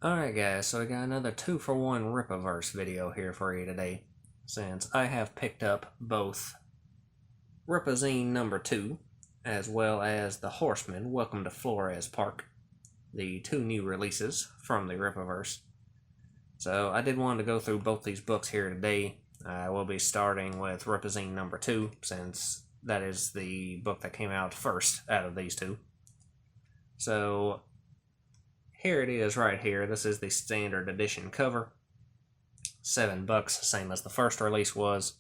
Alright guys, so I got another 2-for-1 Ripaverse video here for you today, since I have picked up both Rippazine number 2, as well as the Horseman, Welcome to Florespark, the two new releases from the Ripaverse. So I did want to go through both these books here today. I will be starting with Rippazine number 2, since that is the book that came out first out of these two. So here it is right here. This is the standard edition cover. $7, same as the first release was.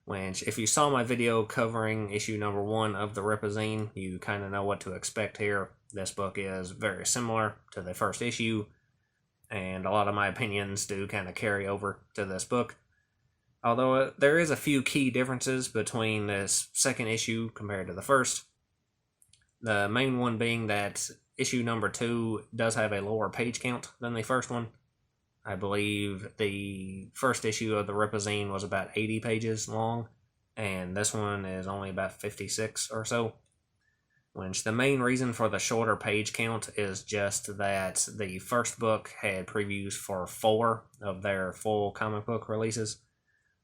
Which, if you saw my video covering issue number 1 of the Rippazine, you kind of know what to expect here. This book is very similar to the first issue, and a lot of my opinions do kind of carry over to this book. Although there is a few key differences between this second issue compared to the first. The main one being that issue number 2 does have a lower page count than the first one. I believe the first issue of the Rippazine was about 80 pages long, and this one is only about 56 or so. Which the main reason for the shorter page count is just that the first book had previews for 4 of their full comic book releases,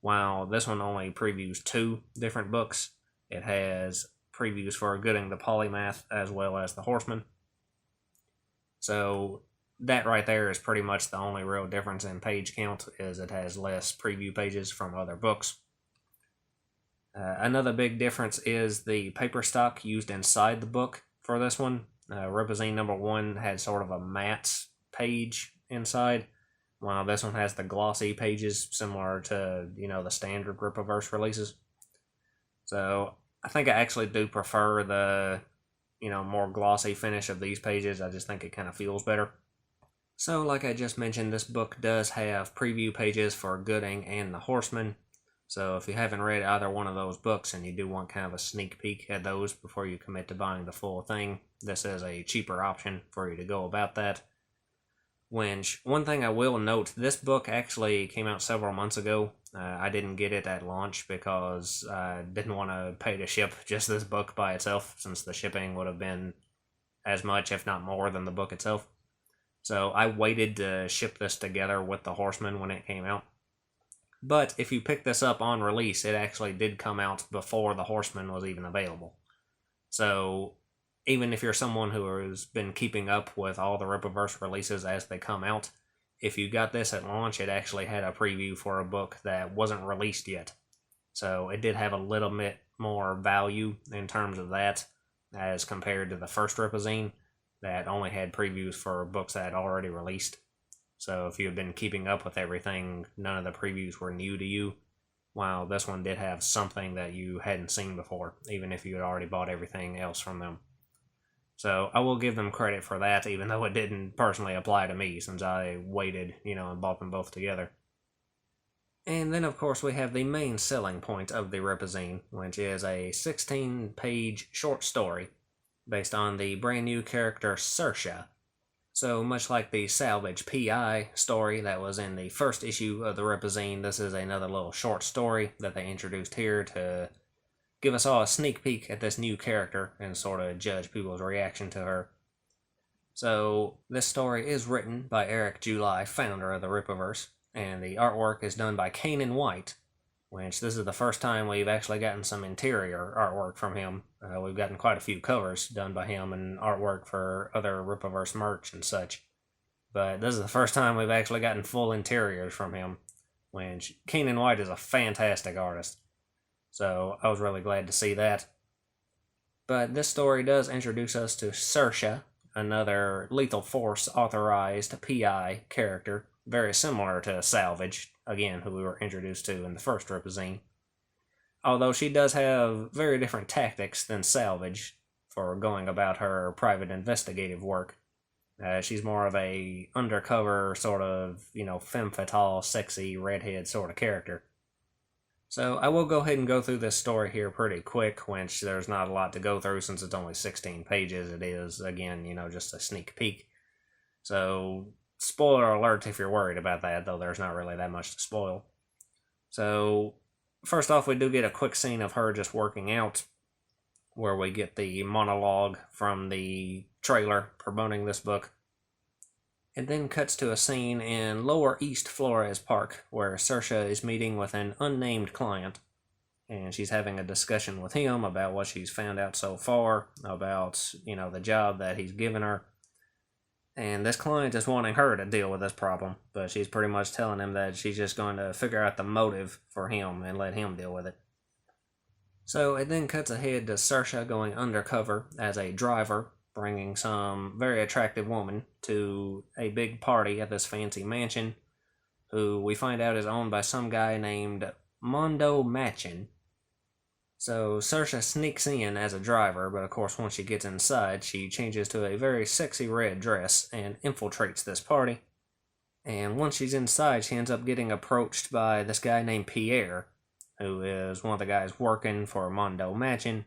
while this one only previews 2 different books. It has previews for Gooding the Polymath as well as the Horseman. So that right there is pretty much the only real difference in page count, is it has less preview pages from other books. Another big difference is the paper stock used inside the book for this one. Rippazine number 1 had sort of a matte page inside, while this one has the glossy pages similar to, the standard Ripaverse releases. So I think I actually do prefer the, more glossy finish of these pages. I just think it kind of feels better. So like I just mentioned, this book does have preview pages for Gooding and the Horseman. So if you haven't read either one of those books and you do want kind of a sneak peek at those before you commit to buying the full thing, this is a cheaper option for you to go about that. One thing I will note, this book actually came out several months ago. I didn't get it at launch because I didn't want to pay to ship just this book by itself, since the shipping would have been as much, if not more, than the book itself. So I waited to ship this together with the Horseman when it came out. But if you pick this up on release, it actually did come out before the Horseman was even available. So even if you're someone who has been keeping up with all the Ripaverse releases as they come out, if you got this at launch, it actually had a preview for a book that wasn't released yet. So it did have a little bit more value in terms of that as compared to the first Rippazine that only had previews for books that had already released. So if you had been keeping up with everything, none of the previews were new to you, while this one did have something that you hadn't seen before, even if you had already bought everything else from them. So I will give them credit for that, even though it didn't personally apply to me, since I waited, and bought them both together. And then, of course, we have the main selling point of the Rippazine, which is a 16-page short story based on the brand new character Saoirse. So much like the Salvage PI story that was in the first issue of the Rippazine, this is another little short story that they introduced here to give us all a sneak peek at this new character and sort of judge people's reaction to her. So this story is written by Eric July, founder of the Ripaverse, and the artwork is done by Kanan White, which this is the first time we've actually gotten some interior artwork from him. We've gotten quite a few covers done by him and artwork for other Ripaverse merch and such. But this is the first time we've actually gotten full interiors from him, which Kanan White is a fantastic artist. So I was really glad to see that. But this story does introduce us to Saoirse, another Lethal Force authorized PI character, very similar to Salvage, again, who we were introduced to in the first Rippazine. Although she does have very different tactics than Salvage for going about her private investigative work. She's more of a undercover sort of, femme fatale, sexy, redhead sort of character. So I will go ahead and go through this story here pretty quick, which there's not a lot to go through since it's only 16 pages. It is, again, just a sneak peek. So spoiler alert if you're worried about that, though there's not really that much to spoil. So first off, we do get a quick scene of her just working out, where we get the monologue from the trailer promoting this book. It then cuts to a scene in Lower East Florespark where Saoirse is meeting with an unnamed client, and she's having a discussion with him about what she's found out so far about, the job that he's given her. And this client is wanting her to deal with this problem, but she's pretty much telling him that she's just going to figure out the motive for him and let him deal with it. So it then cuts ahead to Saoirse going undercover as a driver, bringing some very attractive woman to a big party at this fancy mansion, who we find out is owned by some guy named Mondo Machin. So Saoirse sneaks in as a driver, but of course once she gets inside, she changes to a very sexy red dress and infiltrates this party. And once she's inside, she ends up getting approached by this guy named Pierre, who is one of the guys working for Mondo Machin.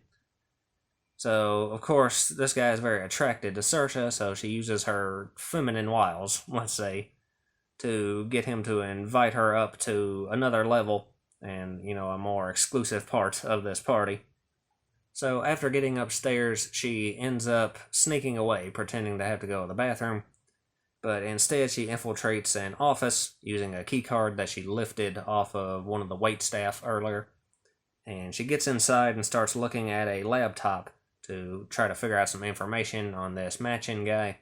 So, of course, this guy is very attracted to Saoirse, so she uses her feminine wiles, let's say, to get him to invite her up to another level and, a more exclusive part of this party. So after getting upstairs, she ends up sneaking away, pretending to have to go to the bathroom, but instead she infiltrates an office using a key card that she lifted off of one of the waitstaff earlier, and she gets inside and starts looking at a laptop to try to figure out some information on this Machin guy.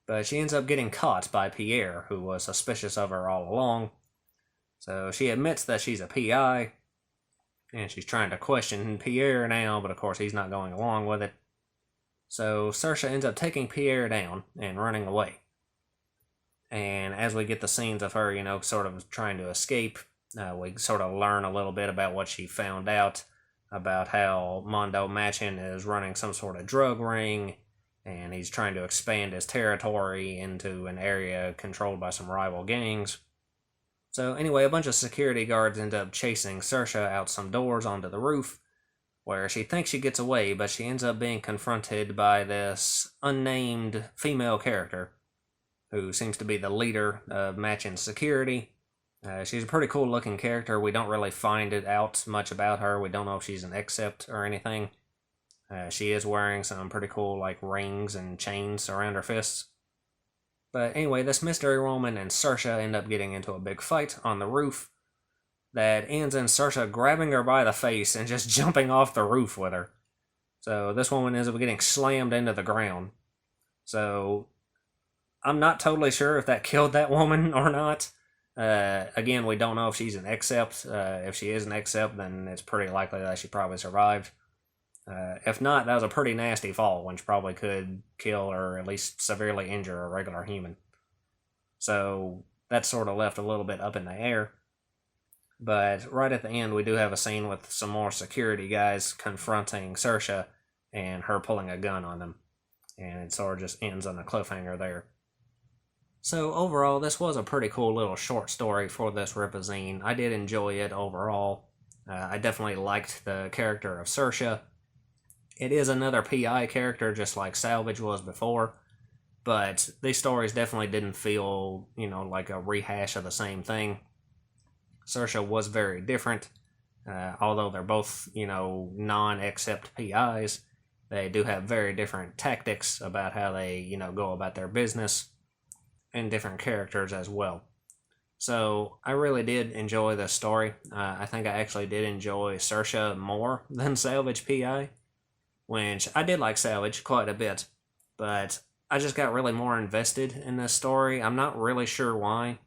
But she ends up getting caught by Pierre, who was suspicious of her all along. So she admits that she's a PI, and she's trying to question Pierre now, but of course he's not going along with it. So Saoirse ends up taking Pierre down and running away. And as we get the scenes of her, sort of trying to escape, we sort of learn a little bit about what she found out about how Mondo Machin is running some sort of drug ring, and he's trying to expand his territory into an area controlled by some rival gangs. So anyway, a bunch of security guards end up chasing Saoirse out some doors onto the roof, where she thinks she gets away, but she ends up being confronted by this unnamed female character, who seems to be the leader of Machin's security. She's a pretty cool looking character. We don't really find it out much about her. We don't know if she's an accept or anything. She is wearing some pretty cool rings and chains around her fists. But anyway, this mystery woman and Saoirse end up getting into a big fight on the roof that ends in Saoirse grabbing her by the face and just jumping off the roof with her. So this woman ends up getting slammed into the ground. So I'm not totally sure if that killed that woman or not. Again, we don't know if she's an accept. If she is an accept, then it's pretty likely that she probably survived. If not, that was a pretty nasty fall, which probably could kill or at least severely injure a regular human. So that's sort of left a little bit up in the air. But right at the end, we do have a scene with some more security guys confronting Saoirse and her pulling a gun on them. And it sort of just ends on a cliffhanger there. So overall, this was a pretty cool little short story for this Rippazine. I did enjoy it overall. I definitely liked the character of Saoirse. It is another PI character, just like Salvage was before, but these stories definitely didn't feel, like a rehash of the same thing. Saoirse was very different, although they're both, non-accept PIs. They do have very different tactics about how they, go about their business, and different characters as well. So I really did enjoy this story. I think I actually did enjoy Saoirse more than Salvage PI, which I did like Salvage quite a bit, but I just got really more invested in this story. I'm not really sure why.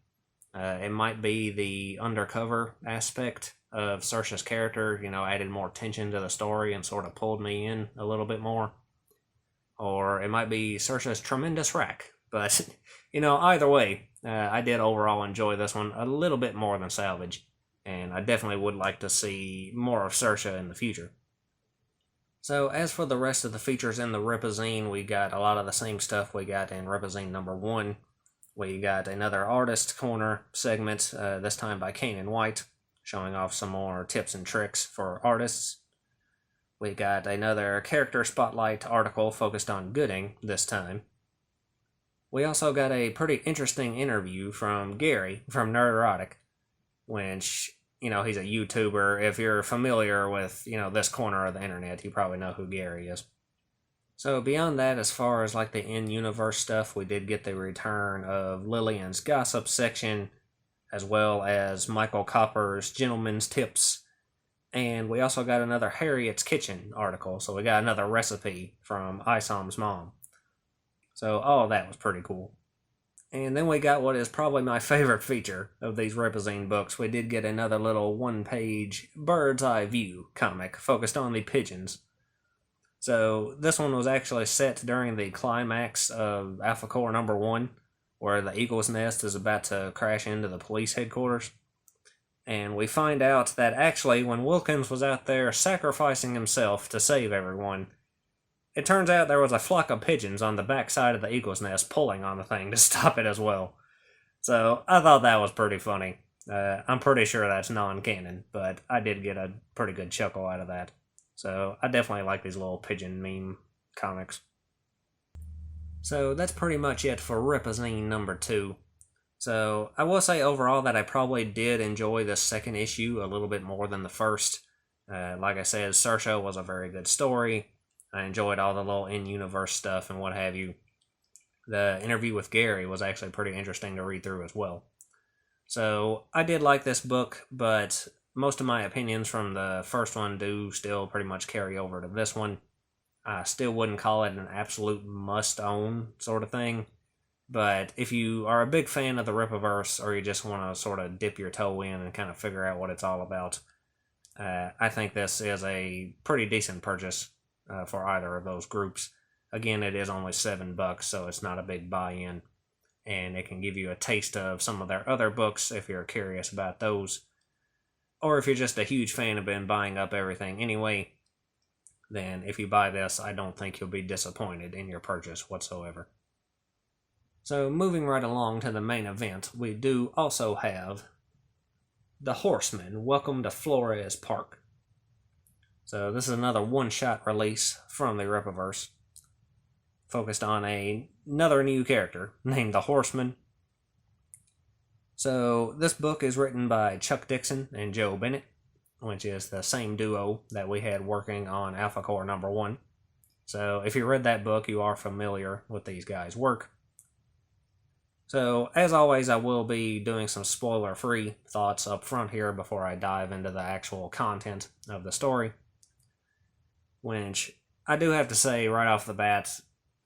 It might be the undercover aspect of Saoirse's character, added more tension to the story and sort of pulled me in a little bit more. Or it might be Saoirse's tremendous rack. But, either way, I did overall enjoy this one a little bit more than Salvage, and I definitely would like to see more of Saoirse in the future. So as for the rest of the features in the Rippazine, we got a lot of the same stuff we got in Rippazine number 1. We got another Artist Corner segment, this time by Kane & White, showing off some more tips and tricks for artists. We got another Character Spotlight article focused on Gooding this time. We also got a pretty interesting interview from Gary from Nerderotic, which, he's a YouTuber. If you're familiar with, this corner of the internet, you probably know who Gary is. So beyond that, as far as like the in-universe stuff, we did get the return of Lillian's gossip section, as well as Michael Copper's Gentleman's Tips, and we also got another Harriet's Kitchen article, so we got another recipe from Isom's mom. So all of that was pretty cool. And then we got what is probably my favorite feature of these Rippazine books. We did get another little one-page bird's eye view comic focused on the pigeons. So this one was actually set during the climax of Alpha Core number 1, where the Eagle's Nest is about to crash into the police headquarters. And we find out that actually when Wilkins was out there sacrificing himself to save everyone, it turns out there was a flock of pigeons on the backside of the Eagle's Nest pulling on the thing to stop it as well. So I thought that was pretty funny. I'm pretty sure that's non-canon, but I did get a pretty good chuckle out of that. So I definitely like these little pigeon meme comics. So that's pretty much it for Rippazine number 2. So I will say overall that I probably did enjoy the second issue a little bit more than the first. Like I said, Saoirse was a very good story. I enjoyed all the little in-universe stuff and what have you. The interview with Gary was actually pretty interesting to read through as well. So I did like this book, but most of my opinions from the first one do still pretty much carry over to this one. I still wouldn't call it an absolute must-own sort of thing. But if you are a big fan of the Rippaverse, or you just want to sort of dip your toe in and kind of figure out what it's all about, I think this is a pretty decent purchase for either of those groups. Again, it is only $7, so it's not a big buy-in, and it can give you a taste of some of their other books if you're curious about those. Or if you're just a huge fan of been buying up everything anyway, then if you buy this, I don't think you'll be disappointed in your purchase whatsoever. So moving right along to the main event, we do also have The Horseman, Welcome to Florespark. So this is another one-shot release from the Rippaverse, focused on another new character named The Horseman. So this book is written by Chuck Dixon and Joe Bennett, which is the same duo that we had working on Alpha Core number 1. So if you read that book, you are familiar with these guys' work. So, as always, I will be doing some spoiler-free thoughts up front here before I dive into the actual content of the story. Which, I do have to say right off the bat,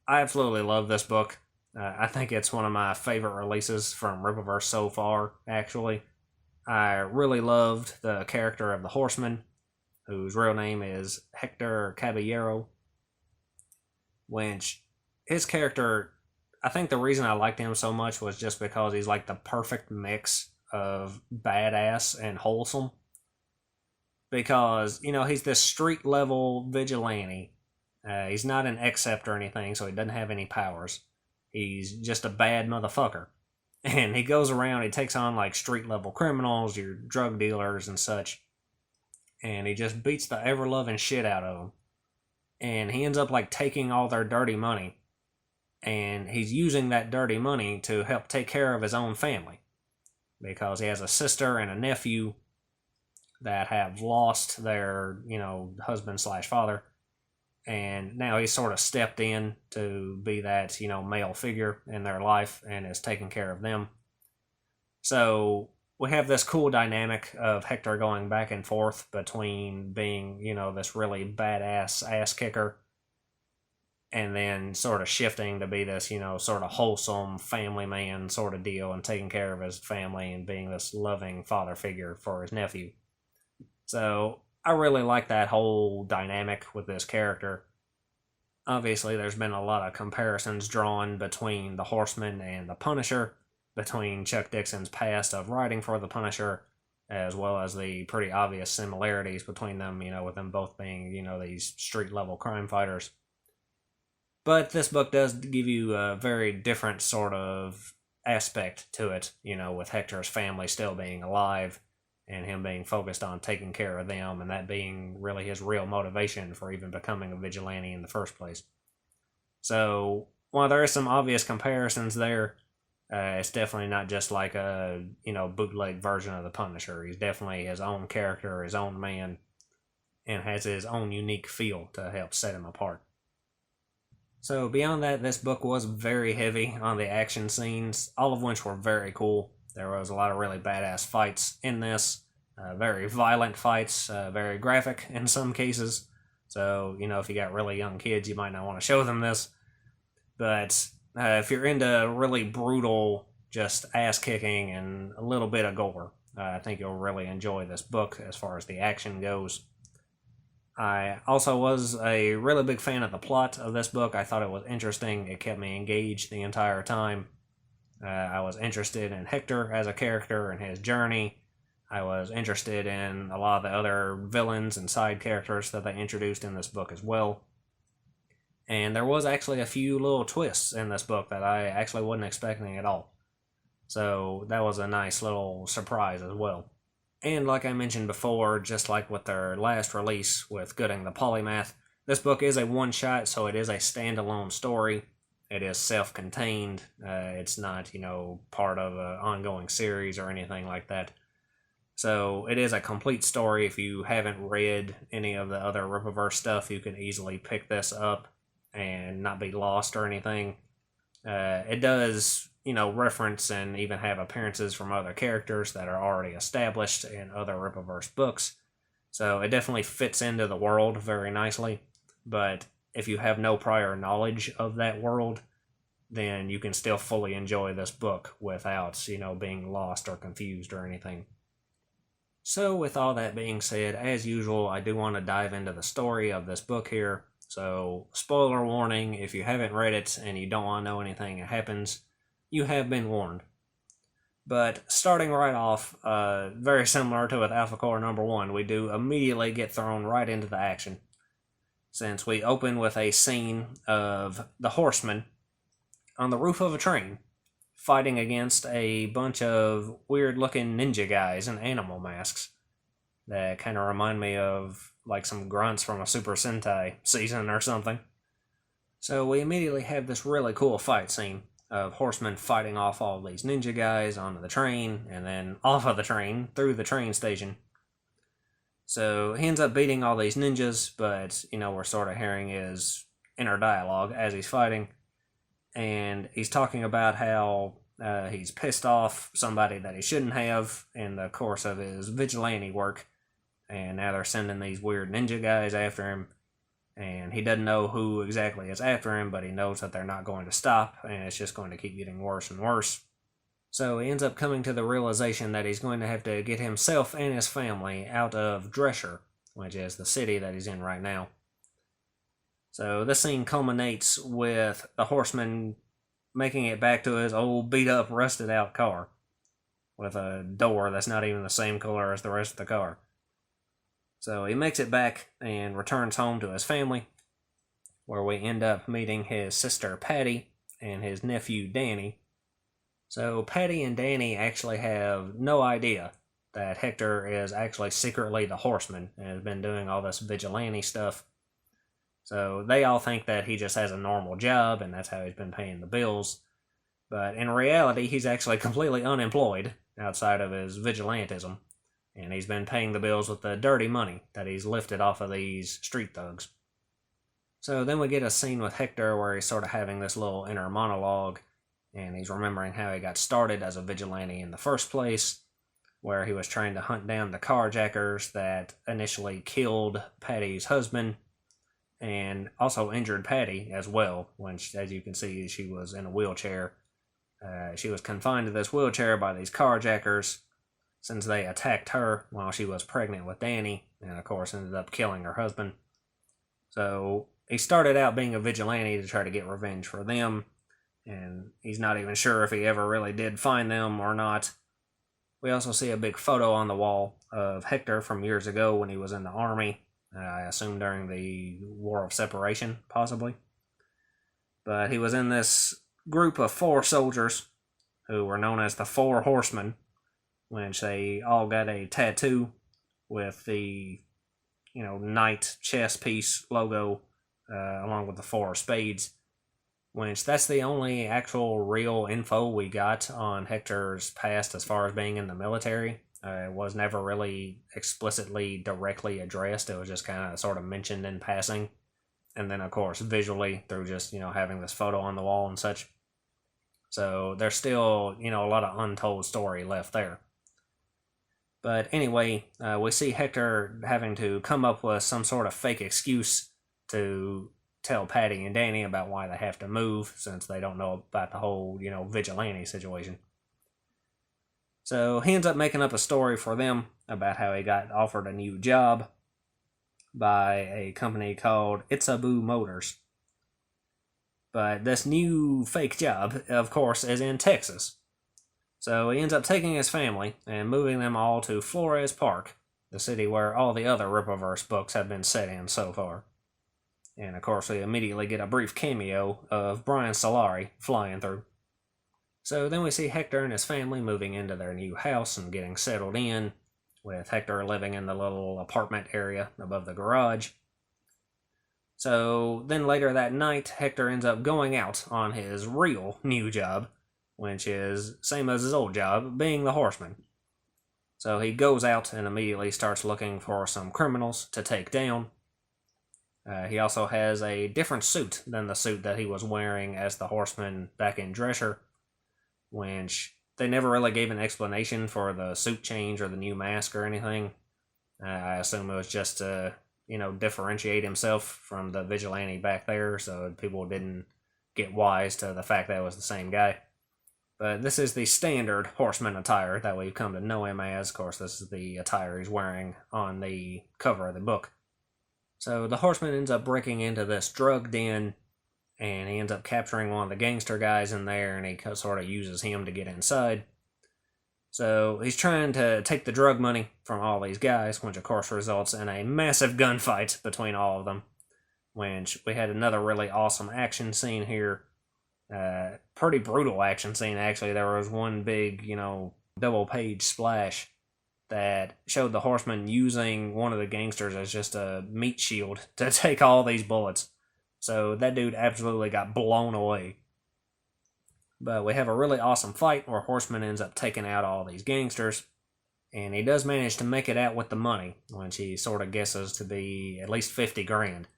I absolutely love this book. I think it's one of my favorite releases from Rippaverse so far, actually. I really loved the character of the Horseman, whose real name is Hector Caballero. Which, his character, I think the reason I liked him so much was just because he's like the perfect mix of badass and wholesome. Because, he's this street level vigilante. He's not an Accept or anything, so he doesn't have any powers. He's just a bad motherfucker. And he goes around, he takes on like street level criminals, your drug dealers and such. And he just beats the ever loving shit out of them. And he ends up like taking all their dirty money. And he's using that dirty money to help take care of his own family. Because he has a sister and a nephew that have lost their, husband/father. And now he's sort of stepped in to be that, male figure in their life and is taking care of them. So we have this cool dynamic of Hector going back and forth between being, this really badass ass kicker, and then sort of shifting to be this, sort of wholesome family man sort of deal and taking care of his family and being this loving father figure for his nephew. So I really like that whole dynamic with this character. Obviously, there's been a lot of comparisons drawn between the Horseman and the Punisher, between Chuck Dixon's past of writing for the Punisher, as well as the pretty obvious similarities between them, with them both being, these street-level crime fighters. But this book does give you a very different sort of aspect to it, with Hector's family still being alive and him being focused on taking care of them, and that being really his real motivation for even becoming a vigilante in the first place. So, while there is some obvious comparisons there, it's definitely not just like a, bootleg version of the Punisher. He's definitely his own character, his own man, and has his own unique feel to help set him apart. So beyond that, this book was very heavy on the action scenes, all of which were very cool. There was a lot of really badass fights in this, very violent fights, very graphic in some cases. So, if you got really young kids, you might not want to show them this. But if you're into really brutal, just ass kicking and a little bit of gore, I think you'll really enjoy this book as far as the action goes. I also was a really big fan of the plot of this book. I thought it was interesting. It kept me engaged the entire time. I was interested in Hector as a character and his journey. I was interested in a lot of the other villains and side characters that they introduced in this book as well. And there was actually a few little twists in this book that I actually wasn't expecting at all. So that was a nice little surprise as well. And like I mentioned before, just like with their last release with Gooding the Polymath, this book is a one-shot, so it is a standalone story. It is self-contained. It's not, part of an ongoing series or anything like that. So it is a complete story. If you haven't read any of the other Rippaverse stuff, you can easily pick this up and not be lost or anything. It does, reference and even have appearances from other characters that are already established in other Rippaverse books. So it definitely fits into the world very nicely. But if you have no prior knowledge of that world, then you can still fully enjoy this book without, being lost or confused or anything. So with all that being said, as usual, I do want to dive into the story of this book here. So, spoiler warning, if you haven't read it and you don't want to know anything that happens, you have been warned. But starting right off, very similar to with Alpha Core number 1, we do immediately get thrown right into the action. Since we open with a scene of the Horseman on the roof of a train, fighting against a bunch of weird-looking ninja guys in animal masks that kind of remind me of like some grunts from a Super Sentai season or something. So we immediately have this really cool fight scene of Horseman fighting off all these ninja guys onto the train, and then off of the train, through the train station. So he ends up beating all these ninjas, but, we're sort of hearing his inner dialogue as he's fighting. And he's talking about how he's pissed off somebody that he shouldn't have in the course of his vigilante work. And now they're sending these weird ninja guys after him. And he doesn't know who exactly is after him, but he knows that they're not going to stop, and it's just going to keep getting worse and worse. So he ends up coming to the realization that he's going to have to get himself and his family out of Drescher, which is the city that he's in right now. So this scene culminates with the Horseman making it back to his old beat-up, rusted-out car, with a door that's not even the same color as the rest of the car. So he makes it back and returns home to his family, where we end up meeting his sister Patty and his nephew Danny. So Patty and Danny actually have no idea that Hector is actually secretly the Horseman and has been doing all this vigilante stuff. So they all think that he just has a normal job and that's how he's been paying the bills. But in reality, he's actually completely unemployed outside of his vigilantism. And he's been paying the bills with the dirty money that he's lifted off of these street thugs. So then we get a scene with Hector where he's sort of having this little inner monologue, and he's remembering how he got started as a vigilante in the first place, where he was trying to hunt down the carjackers that initially killed Patty's husband, and also injured Patty as well, when, as you can see, she was in a wheelchair. She was confined to this wheelchair by these carjackers, since they attacked her while she was pregnant with Danny, and of course ended up killing her husband. So he started out being a vigilante to try to get revenge for them, and he's not even sure if he ever really did find them or not. We also see a big photo on the wall of Hector from years ago when he was in the army, I assume during the War of Separation, possibly. But he was in this group of 4 soldiers who were known as the 4 Horsemen, which they all got a tattoo with the, knight chess piece logo, along with the 4 spades, which that's the only actual real info we got on Hector's past as far as being in the military. It was never really explicitly directly addressed. It was just kind of sort of mentioned in passing. and then of course visually through just, having this photo on the wall and such. So there's still, a lot of untold story left there. But anyway, we see Hector having to come up with some sort of fake excuse to tell Patty and Danny about why they have to move, since they don't know about the whole, vigilante situation. So he ends up making up a story for them about how he got offered a new job by a company called Itzabu Motors. But this new fake job, of course, is in Texas. So he ends up taking his family and moving them all to Florespark, the city where all the other Rippaverse books have been set in so far. And of course we immediately get a brief cameo of Brian Solari flying through. So then we see Hector and his family moving into their new house and getting settled in, with Hector living in the little apartment area above the garage. So then later that night, Hector ends up going out on his real new job, which is same as his old job, being the Horseman. So he goes out and immediately starts looking for some criminals to take down. He also has a different suit than the suit that he was wearing as the Horseman back in Drescher, which they never really gave an explanation for the suit change or the new mask or anything. I assume it was just to, differentiate himself from the vigilante back there, so people didn't get wise to the fact that it was the same guy. But this is the standard Horseman attire that we've come to know him as. Of course, this is the attire he's wearing on the cover of the book. So the Horseman ends up breaking into this drug den, and he ends up capturing one of the gangster guys in there, and he sort of uses him to get inside. So he's trying to take the drug money from all these guys, which of course results in a massive gunfight between all of them, which we had another really awesome action scene here. Pretty brutal action scene, actually. There was one big, double page splash that showed the Horseman using one of the gangsters as just a meat shield to take all these bullets. So that dude absolutely got blown away. But we have a really awesome fight where Horseman ends up taking out all these gangsters, and he does manage to make it out with the money, which he sort of guesses to be at least 50 grand.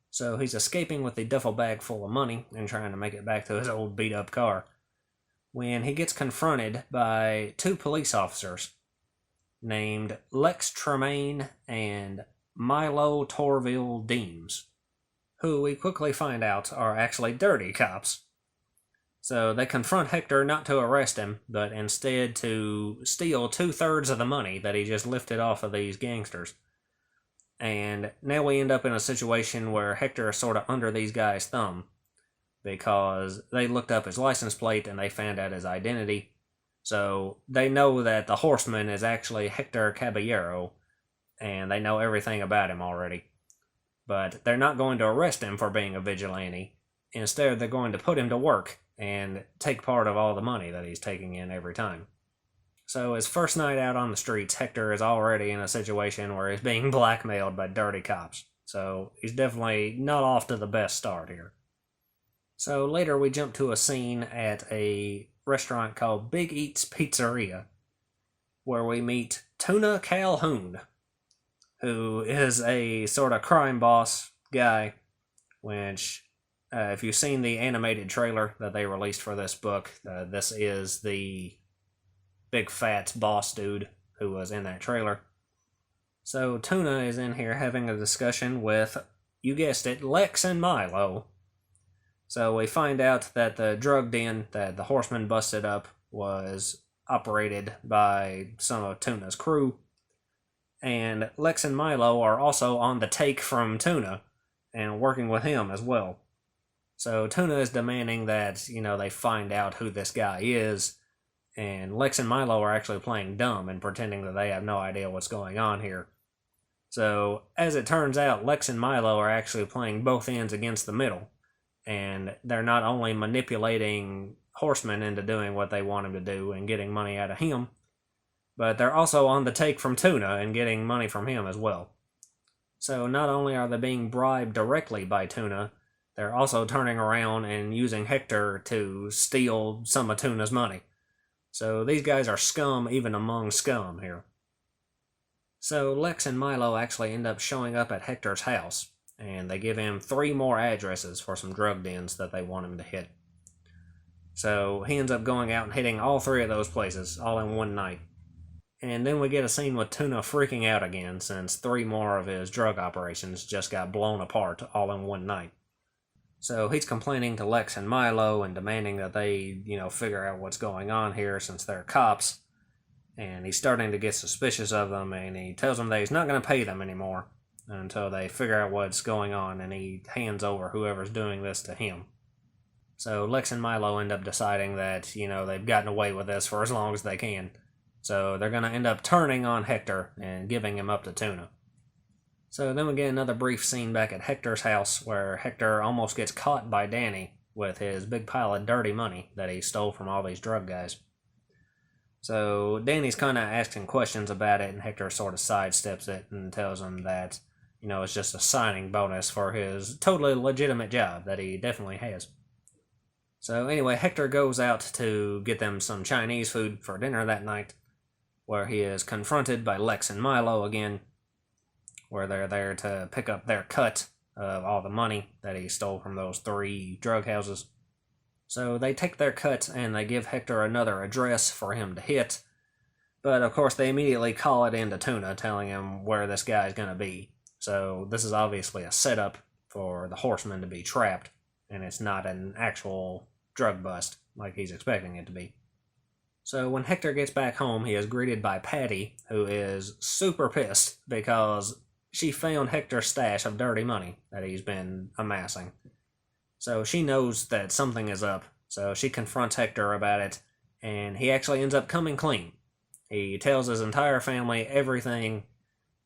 So he's escaping with a duffel bag full of money and trying to make it back to his old beat-up car, when he gets confronted by two police officers named Lex Tremaine and Milo Torville Deems, who we quickly find out are actually dirty cops. So they confront Hector not to arrest him, but instead to steal 2/3 of the money that he just lifted off of these gangsters. And now we end up in a situation where Hector is sort of under these guys' thumb, because they looked up his license plate and they found out his identity. So they know that the Horseman is actually Hector Caballero, and they know everything about him already. But they're not going to arrest him for being a vigilante. Instead, they're going to put him to work and take part of all the money that he's taking in every time. So his first night out on the streets, Hector is already in a situation where he's being blackmailed by dirty cops. So he's definitely not off to the best start here. So later we jump to a scene at a restaurant called Big Eats Pizzeria, where we meet Tuna Calhoun, who is a sort of crime boss guy, which, if you've seen the animated trailer that they released for this book, this is the big fat boss dude who was in that trailer. So Tuna is in here having a discussion with, you guessed it, Lex and Milo. So we find out that the drug den that the Horseman busted up was operated by some of Tuna's crew, and Lex and Milo are also on the take from Tuna and working with him as well. So Tuna is demanding that, they find out who this guy is, and Lex and Milo are actually playing dumb and pretending that they have no idea what's going on here. So, as it turns out, Lex and Milo are actually playing both ends against the middle, and they're not only manipulating Horseman into doing what they want him to do and getting money out of him, but they're also on the take from Tuna and getting money from him as well. So not only are they being bribed directly by Tuna, they're also turning around and using Hector to steal some of Tuna's money. So these guys are scum even among scum here. So Lex and Milo actually end up showing up at Hector's house, and they give him 3 more addresses for some drug dens that they want him to hit. So he ends up going out and hitting all 3 of those places, all in one night. And then we get a scene with Tuna freaking out again, since 3 more of his drug operations just got blown apart all in one night. So he's complaining to Lex and Milo and demanding that they, figure out what's going on here since they're cops. And he's starting to get suspicious of them, and he tells them that he's not going to pay them anymore until they figure out what's going on, and he hands over whoever's doing this to him. So Lex and Milo end up deciding that, they've gotten away with this for as long as they can. So they're going to end up turning on Hector and giving him up to Tuna. So then we get another brief scene back at Hector's house where Hector almost gets caught by Danny with his big pile of dirty money that he stole from all these drug guys. So Danny's kind of asking questions about it, and Hector sort of sidesteps it and tells him that, it's just a signing bonus for his totally legitimate job that he definitely has. So anyway, Hector goes out to get them some Chinese food for dinner that night, where he is confronted by Lex and Milo again, where they're there to pick up their cut of all the money that he stole from those 3 drug houses. So they take their cut and they give Hector another address for him to hit, but of course they immediately call it into Tuna, telling him where this guy's going to be. So this is obviously a setup for the Horseman to be trapped, and it's not an actual drug bust like he's expecting it to be. So when Hector gets back home, he is greeted by Patty, who is super pissed because she found Hector's stash of dirty money that he's been amassing. So she knows that something is up, so she confronts Hector about it, and he actually ends up coming clean. He tells his entire family everything,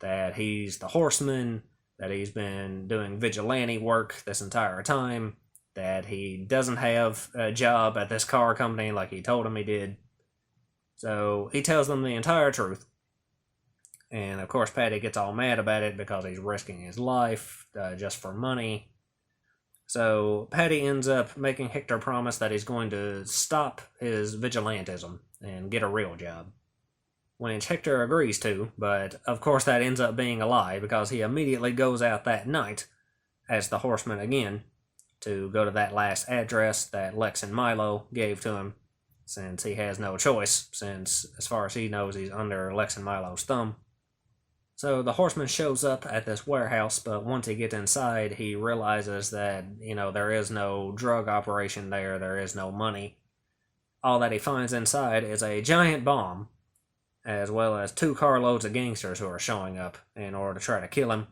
that he's the Horseman, that he's been doing vigilante work this entire time, that he doesn't have a job at this car company like he told him he did. So he tells them the entire truth. And of course Patty gets all mad about it because he's risking his life just for money. So Patty ends up making Hector promise that he's going to stop his vigilantism and get a real job, which Hector agrees to, but of course that ends up being a lie because he immediately goes out that night as the Horseman again to go to that last address that Lex and Milo gave to him, since he has no choice, since as far as he knows he's under Lex and Milo's thumb. So the Horseman shows up at this warehouse, but once he gets inside, he realizes that, there is no drug operation there, there is no money. All that he finds inside is a giant bomb, as well as 2 carloads of gangsters who are showing up in order to try to kill him,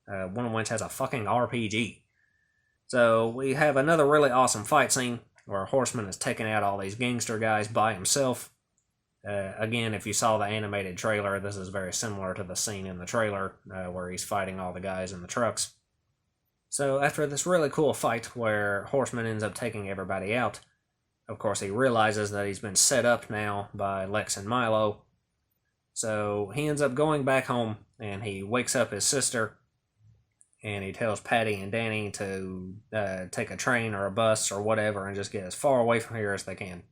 one of which has a fucking RPG. So we have another really awesome fight scene, where Horseman is taking out all these gangster guys by himself. Again, if you saw the animated trailer, this is very similar to the scene in the trailer where he's fighting all the guys in the trucks. So after this really cool fight where Horseman ends up taking everybody out, of course he realizes that he's been set up now by Lex and Milo. So he ends up going back home, and he wakes up his sister, and he tells Patty and Danny to take a train or a bus or whatever and just get as far away from here as they can.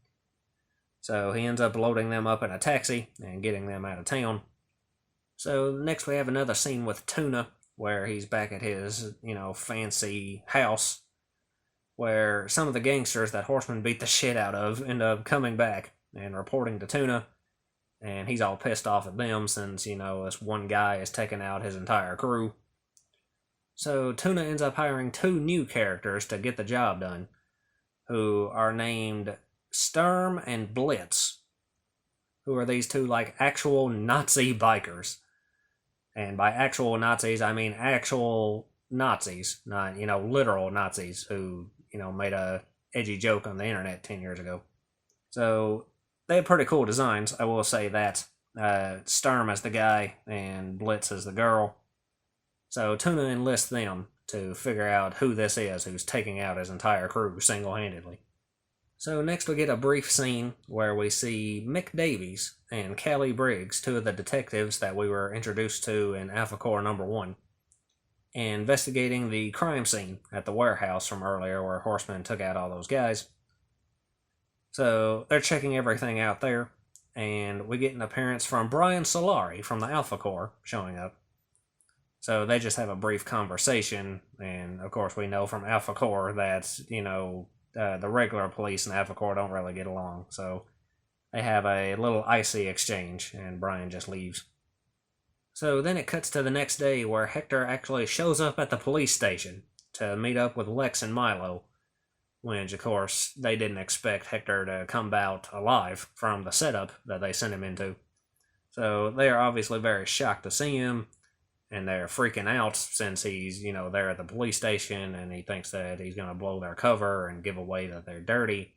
So he ends up loading them up in a taxi and getting them out of town. So next we have another scene with Tuna, where he's back at his, fancy house, where some of the gangsters that Horseman beat the shit out of end up coming back and reporting to Tuna, and he's all pissed off at them since, this one guy is taking out his entire crew. So Tuna ends up hiring 2 new characters to get the job done, who are named Sturm and Blitz, who are these 2 actual Nazi bikers. And by actual Nazis, I mean actual Nazis, not, literal Nazis who, made a edgy joke on the internet 10 years ago. So they have pretty cool designs, I will say that. Sturm is the guy and Blitz is the girl. So Tuna enlists them to figure out who this is who's taking out his entire crew single-handedly. So next we get a brief scene where we see Mick Davies and Callie Briggs, 2 of the detectives that we were introduced to in Alpha Core number 1, investigating the crime scene at the warehouse from earlier where Horseman took out all those guys. So they're checking everything out there, and we get an appearance from Brian Solari from the Alpha Core showing up. So they just have a brief conversation, and of course we know from Alpha Core that, the regular police and Alpha Core don't really get along. So they have a little icy exchange, and Brian just leaves. So then it cuts to the next day where Hector actually shows up at the police station to meet up with Lex and Milo, which, of course, they didn't expect Hector to come out alive from the setup that they sent him into. So they are obviously very shocked to see him, and they're freaking out since he's, there at the police station, and he thinks that he's going to blow their cover and give away that they're dirty.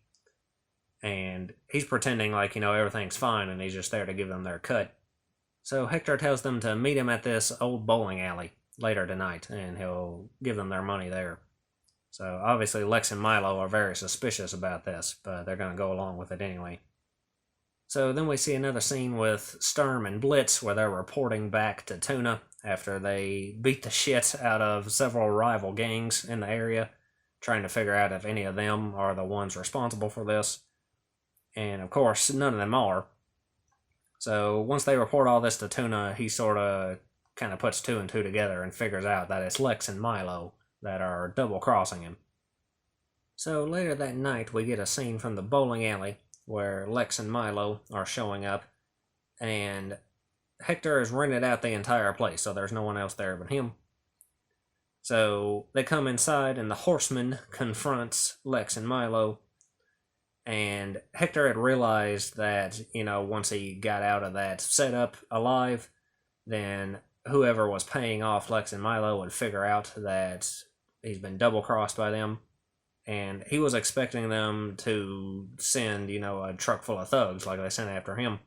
And he's pretending like, everything's fine, and he's just there to give them their cut. So Hector tells them to meet him at this old bowling alley later tonight, and he'll give them their money there. So obviously Lex and Milo are very suspicious about this, but they're going to go along with it anyway. So then we see another scene with Sturm and Blitz where they're reporting back to Tuna after they beat the shit out of several rival gangs in the area, trying to figure out if any of them are the ones responsible for this. And of course, none of them are. So once they report all this to Tuna, he sort of kind of puts two and two together and figures out that it's Lex and Milo that are double-crossing him. So later that night, we get a scene from the bowling alley where Lex and Milo are showing up, and Hector has rented out the entire place, so there's no one else there but him. So they come inside, and the Horseman confronts Lex and Milo, and Hector had realized that, once he got out of that setup alive, then whoever was paying off Lex and Milo would figure out that he's been double-crossed by them, and he was expecting them to send, a truck full of thugs like they sent after him.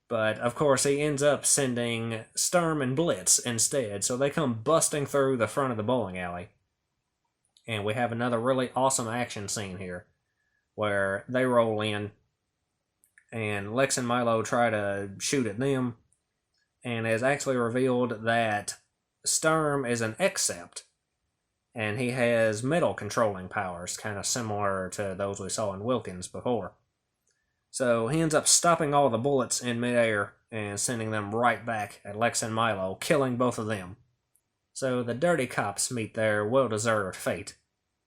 But, of course, he ends up sending Sturm and Blitz instead, so they come busting through the front of the bowling alley. And we have another really awesome action scene here, where they roll in, and Lex and Milo try to shoot at them, and it's actually revealed that Sturm is an Accept, and he has metal controlling powers, kind of similar to those we saw in Wilkins before. So he ends up stopping all the bullets in midair and sending them right back at Lex and Milo, killing both of them. So the dirty cops meet their well-deserved fate,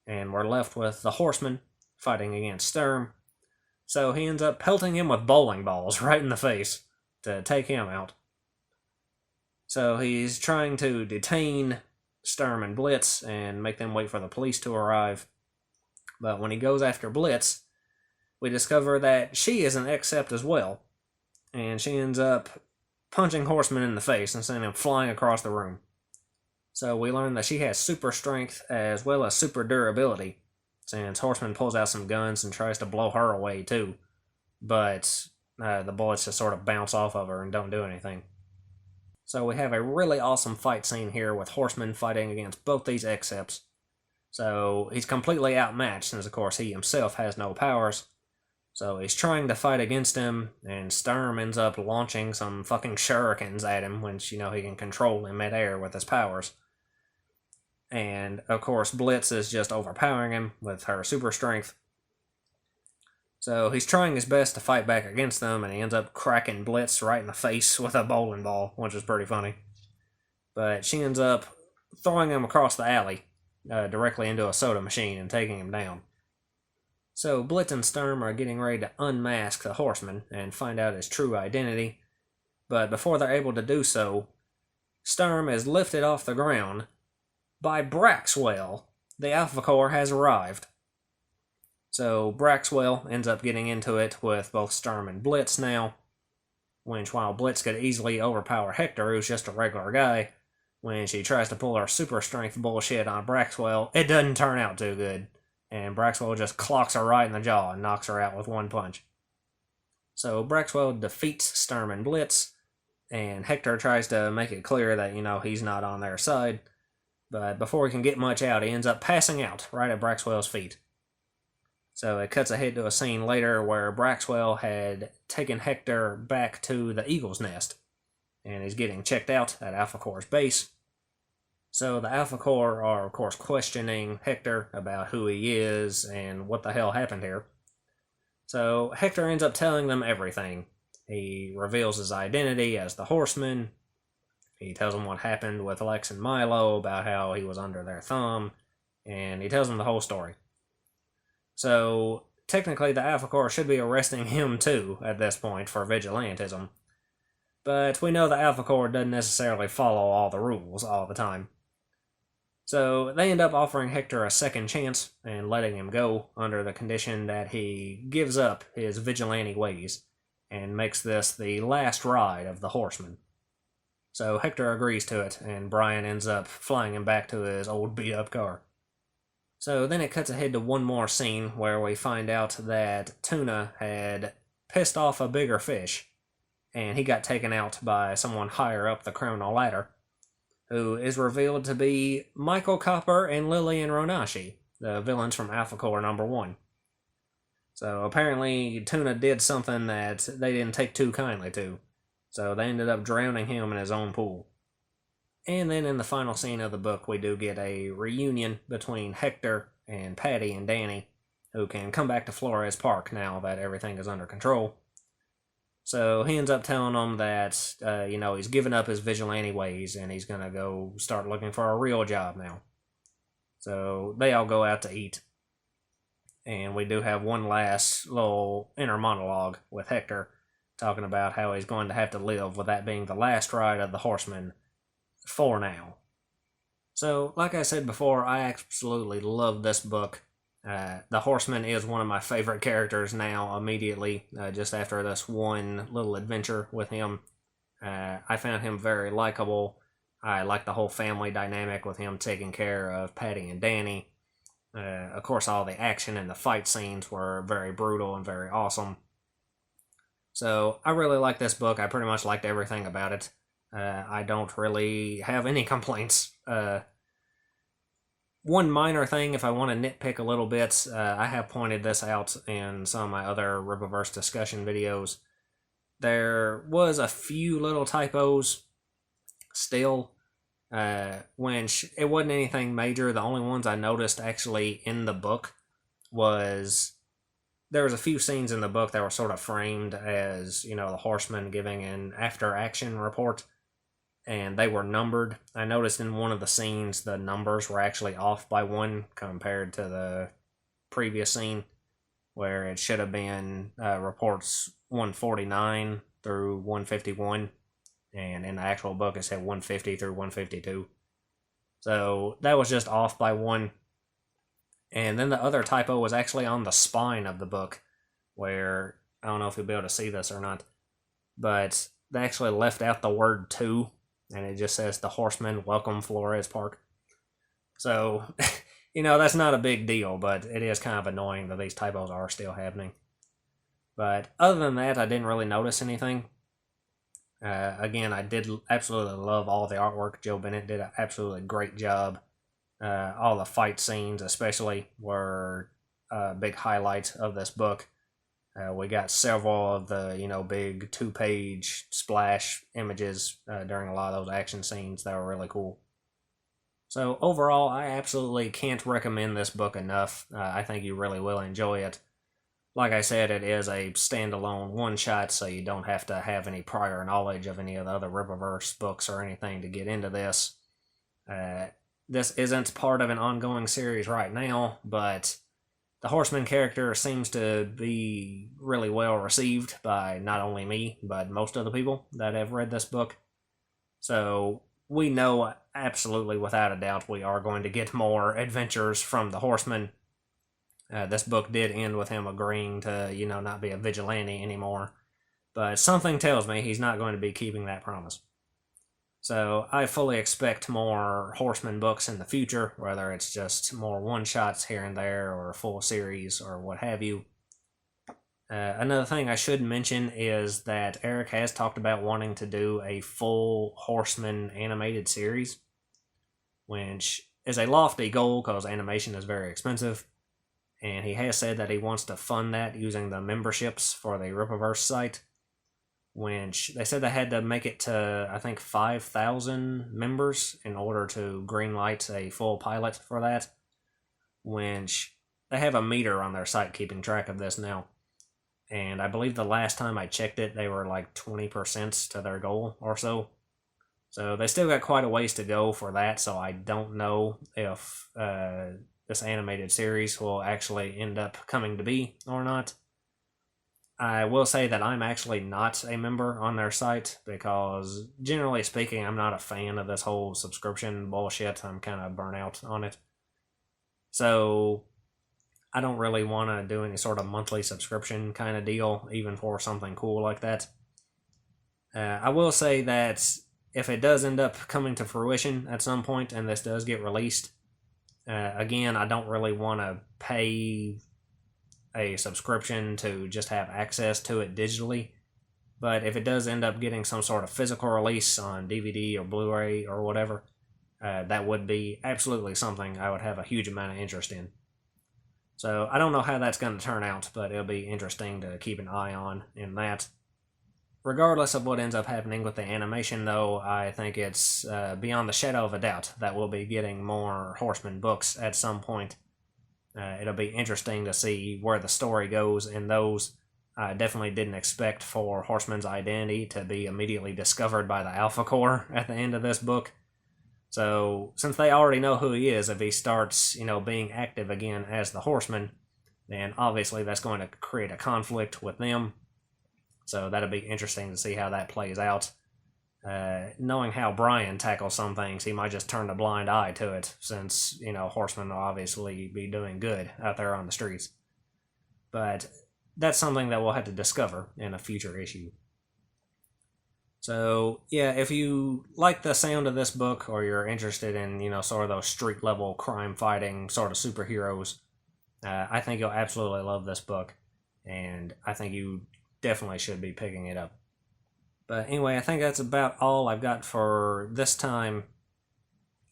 and we're left with the Horseman fighting against Sturm. So he ends up pelting him with bowling balls right in the face to take him out. So he's trying to detain Sturm and Blitz and make them wait for the police to arrive. But when he goes after Blitz, we discover that she is an Accept as well. And she ends up punching Horseman in the face and sending him flying across the room. So we learn that she has super strength as well as super durability, since Horseman pulls out some guns and tries to blow her away too. But the bullets just sort of bounce off of her and don't do anything. So we have a really awesome fight scene here with Horseman fighting against both these Accepts. So he's completely outmatched since, of course, he himself has no powers. So he's trying to fight against him, and Sturm ends up launching some fucking shurikens at him, which, he can control in midair with his powers. And, of course, Blitz is just overpowering him with her super strength. So he's trying his best to fight back against them, and he ends up cracking Blitz right in the face with a bowling ball, which is pretty funny. But she ends up throwing him across the alley, directly into a soda machine and taking him down. So Blitz and Sturm are getting ready to unmask the Horseman and find out his true identity. But before they're able to do so, Sturm is lifted off the ground by Braxwell. The Alpha Core has arrived. So Braxwell ends up getting into it with both Sturm and Blitz now, which while Blitz could easily overpower Hector, who's just a regular guy, when she tries to pull her super strength bullshit on Braxwell, it doesn't turn out too good, and Braxwell just clocks her right in the jaw and knocks her out with one punch. So Braxwell defeats Sturm and Blitz, and Hector tries to make it clear that, he's not on their side, but before he can get much out, he ends up passing out right at Braxwell's feet. So it cuts ahead to a scene later where Braxwell had taken Hector back to the Eagle's Nest, and he's getting checked out at Alpha Core's base. So the Alpha Core are, of course, questioning Hector about who he is and what the hell happened here. So Hector ends up telling them everything. He reveals his identity as the Horseman. He tells them what happened with Lex and Milo, about how he was under their thumb, and he tells them the whole story. So, technically, the Alpha Corps should be arresting him too at this point for vigilantism. But we know the Alpha Corps doesn't necessarily follow all the rules all the time. So they end up offering Hector a second chance and letting him go under the condition that he gives up his vigilante ways and makes this the last ride of the Horseman. So Hector agrees to it, and Brian ends up flying him back to his old beat-up car. So then it cuts ahead to one more scene where we find out that Tuna had pissed off a bigger fish, and he got taken out by someone higher up the criminal ladder, who is revealed to be Michael Copper and Lillian Ronashi, the villains from Alpha Corps number 1. So apparently Tuna did something that they didn't take too kindly to, so they ended up drowning him in his own pool. And then in the final scene of the book, we do get a reunion between Hector and Patty and Danny, who can come back to Florespark now that everything is under control. So he ends up telling them that, he's given up his vigilante ways and he's going to go start looking for a real job now. So they all go out to eat. And we do have one last little inner monologue with Hector talking about how he's going to have to live with that being the last ride of the Horseman for now. So, like I said before, I absolutely love this book. The Horseman is one of my favorite characters now, immediately, just after this one little adventure with him. I found him very likable. I like the whole family dynamic with him taking care of Patty and Danny. Of course, all the action and the fight scenes were very brutal and very awesome. So, I really like this book. I pretty much liked everything about it. I don't really have any complaints. One minor thing, if I want to nitpick a little bit, I have pointed this out in some of my other Rippaverse discussion videos. There was a few little typos still, which it wasn't anything major. The only ones I noticed actually in the book was there was a few scenes in the book that were sort of framed as, the Horseman giving an after-action report, and they were numbered. I noticed in one of the scenes the numbers were actually off by 1 compared to the previous scene, where it should have been reports 149 through 151, and in the actual book it said 150 through 152. So that was just off by 1. And then the other typo was actually on the spine of the book, where, I don't know if you'll be able to see this or not, but they actually left out the word 2, and it just says, "The Horseman welcome Florespark." So, that's not a big deal, but it is kind of annoying that these typos are still happening. But other than that, I didn't really notice anything. Again, I did absolutely love all the artwork. Joe Bennett did an absolutely great job. All the fight scenes, especially, were a big highlight of this book. We got several of the, big 2-page splash images during a lot of those action scenes that were really cool. So overall, I absolutely can't recommend this book enough. I think you really will enjoy it. Like I said, it is a standalone one-shot, so you don't have to have any prior knowledge of any of the other Rippaverse books or anything to get into this. This isn't part of an ongoing series right now, but the Horseman character seems to be really well received by not only me, but most of the people that have read this book. So we know absolutely without a doubt we are going to get more adventures from the Horseman. This book did end with him agreeing to, not be a vigilante anymore. But something tells me he's not going to be keeping that promise. So I fully expect more Horseman books in the future, whether it's just more one-shots here and there or a full series or what have you. Another thing I should mention is that Eric has talked about wanting to do a full Horseman animated series, which is a lofty goal because animation is very expensive, and he has said that he wants to fund that using the memberships for the Rippaverse site, which they said they had to make it to, I think, 5,000 members in order to greenlight a full pilot for that, which they have a meter on their site keeping track of this now. And I believe the last time I checked it, they were like 20% to their goal or so. So they still got quite a ways to go for that, so I don't know if this animated series will actually end up coming to be or not. I will say that I'm actually not a member on their site because, generally speaking, I'm not a fan of this whole subscription bullshit. I'm kind of burnt out on it. So I don't really want to do any sort of monthly subscription kind of deal, even for something cool like that. I will say that if it does end up coming to fruition at some point and this does get released, again, I don't really want to pay a subscription to just have access to it digitally. But if it does end up getting some sort of physical release on DVD or Blu-ray or whatever, that would be absolutely something I would have a huge amount of interest in. So I don't know how that's going to turn out, but it'll be interesting to keep an eye on in that. Regardless of what ends up happening with the animation, though, I think it's beyond the shadow of a doubt that we'll be getting more Horseman books at some point. It'll be interesting to see where the story goes in those. I definitely didn't expect for Horseman's identity to be immediately discovered by the Alpha Corps at the end of this book. So, since they already know who he is, if he starts, being active again as the Horseman, then obviously that's going to create a conflict with them. So that'll be interesting to see how that plays out. Knowing how Brian tackles some things, he might just turn a blind eye to it, since, Horseman will obviously be doing good out there on the streets. But that's something that we'll have to discover in a future issue. So, yeah, if you like the sound of this book, or you're interested in, sort of those street-level crime-fighting sort of superheroes, I think you'll absolutely love this book, and I think you definitely should be picking it up. But anyway, I think that's about all I've got for this time.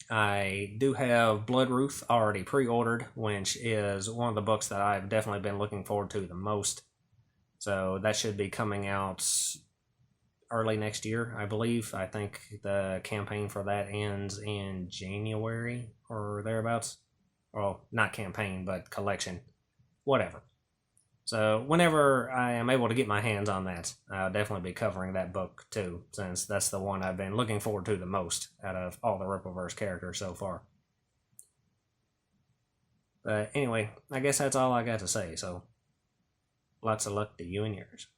I do have Blood Ruth already pre-ordered, which is one of the books that I've definitely been looking forward to the most. So that should be coming out early next year, I believe. I think the campaign for that ends in January or thereabouts. Well, not campaign, but collection. Whatever. So whenever I am able to get my hands on that, I'll definitely be covering that book too, since that's the one I've been looking forward to the most out of all the Rippleverse characters so far. But anyway, I guess that's all I got to say, so lots of luck to you and yours.